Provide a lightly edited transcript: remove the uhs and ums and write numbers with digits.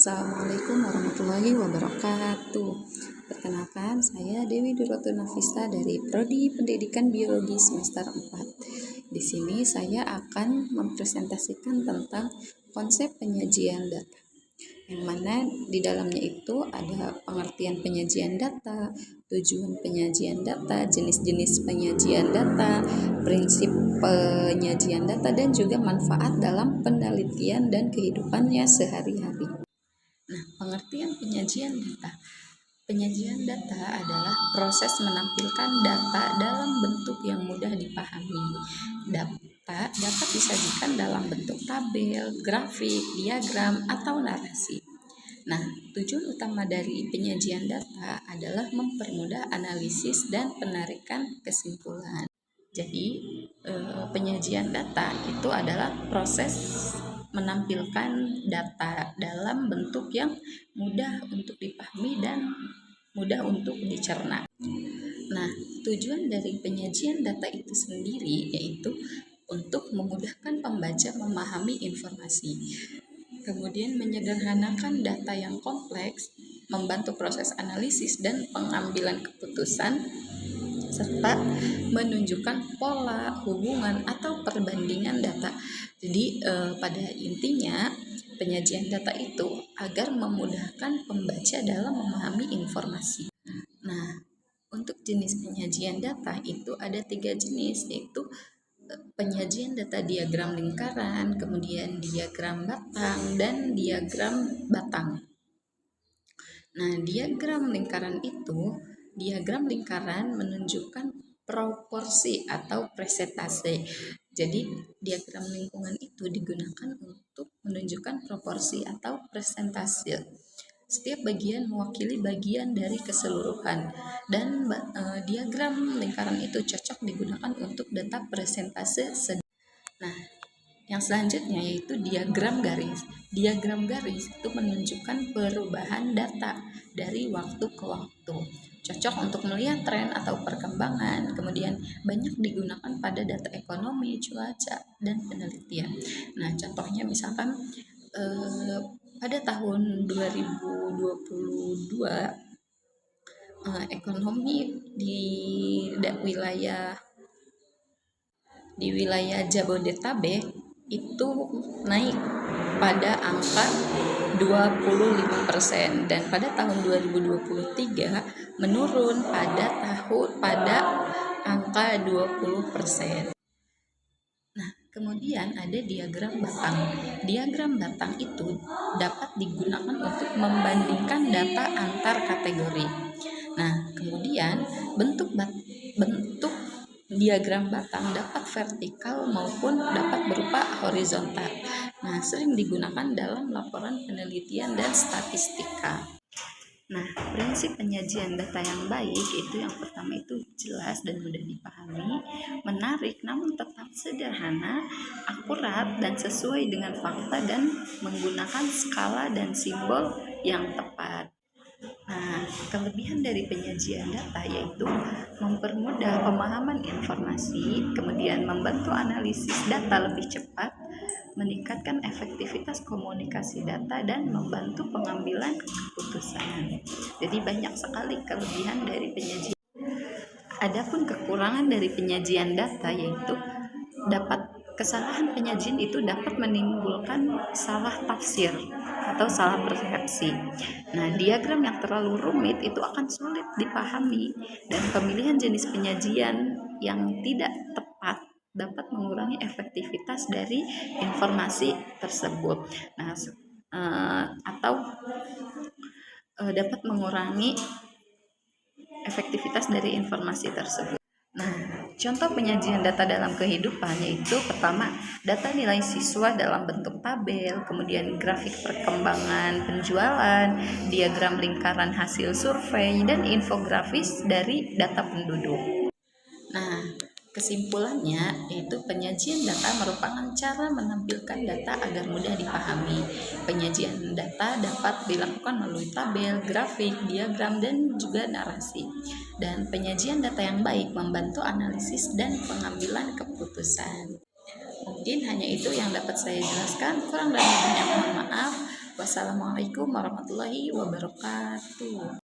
Assalamualaikum warahmatullahi wabarakatuh. Perkenalkan, saya Dewi Duroto Nafisa dari Prodi Pendidikan Biologi semester 4. Di sini saya akan mempresentasikan tentang konsep penyajian data, yang mana di dalamnya itu ada pengertian penyajian data, tujuan penyajian data, jenis-jenis penyajian data, prinsip penyajian data, dan juga manfaat dalam penelitian dan kehidupannya sehari-hari. Nah, pengertian penyajian data. Penyajian data adalah proses menampilkan data dalam bentuk yang mudah dipahami. Data dapat disajikan dalam bentuk tabel, grafik, diagram, atau narasi. Nah, tujuan utama dari penyajian data adalah mempermudah analisis dan penarikan kesimpulan. Jadi, penyajian data itu adalah proses menampilkan data dalam bentuk yang mudah untuk dipahami dan mudah untuk dicerna. Nah, tujuan dari penyajian data itu sendiri yaitu untuk memudahkan pembaca memahami informasi, kemudian menyederhanakan data yang kompleks, membantu proses analisis dan pengambilan keputusan, serta menunjukkan pola, hubungan, atau perbandingan data. Jadi pada intinya penyajian data itu agar memudahkan pembaca dalam memahami informasi. Nah, untuk jenis penyajian data itu ada 3 jenis, yaitu penyajian data diagram lingkaran, kemudian diagram batang, dan diagram batang. Nah, diagram lingkaran menunjukkan proporsi atau presentase. Jadi, diagram lingkungan itu digunakan untuk menunjukkan proporsi atau presentase. Setiap bagian mewakili bagian dari keseluruhan, dan diagram lingkaran itu cocok digunakan untuk data presentase. Nah, yang selanjutnya yaitu diagram garis. Diagram garis itu menunjukkan perubahan data dari waktu ke waktu. Cocok untuk melihat tren atau perkembangan, kemudian banyak digunakan pada data ekonomi, cuaca, dan penelitian. Nah, contohnya misalkan pada tahun 2022 ekonomi di wilayah Jabodetabek itu naik pada angka 25%, dan pada tahun 2023 menurun pada angka 20%. Nah, kemudian ada diagram batang. Diagram batang itu dapat digunakan untuk membandingkan data antar kategori. Nah, kemudian bentuk diagram batang dapat vertikal maupun dapat berupa horizontal. Nah, sering digunakan dalam laporan penelitian dan statistika. Nah, prinsip penyajian data yang baik itu yang pertama itu jelas dan mudah dipahami, menarik namun tetap sederhana, akurat dan sesuai dengan fakta, dan menggunakan skala dan simbol yang tepat. Nah, kelebihan dari penyajian data yaitu mempermudah pemahaman informasi, kemudian membantu analisis data lebih cepat, meningkatkan efektivitas komunikasi data, dan membantu pengambilan keputusan. Jadi banyak sekali kelebihan dari penyajian. Adapun kekurangan dari penyajian data yaitu kesalahan penyajian itu dapat menimbulkan salah tafsir atau salah persepsi. Nah, diagram yang terlalu rumit itu akan sulit dipahami, dan pemilihan jenis penyajian yang tidak tepat dapat mengurangi efektivitas dari informasi tersebut. Nah, atau dapat mengurangi efektivitas dari informasi tersebut. Nah, contoh penyajian data dalam kehidupan yaitu pertama, data nilai siswa dalam bentuk tabel, kemudian grafik perkembangan penjualan, diagram lingkaran hasil survei, dan infografis dari data penduduk. Nah, kesimpulannya yaitu penyajian data merupakan cara menampilkan data agar mudah dipahami. Penyajian data dapat dilakukan melalui tabel, grafik, diagram, dan juga narasi. Dan penyajian data yang baik membantu analisis dan pengambilan keputusan. Mungkin hanya itu yang dapat saya jelaskan, kurang dan lebihnya mohon maaf. Wassalamualaikum warahmatullahi wabarakatuh.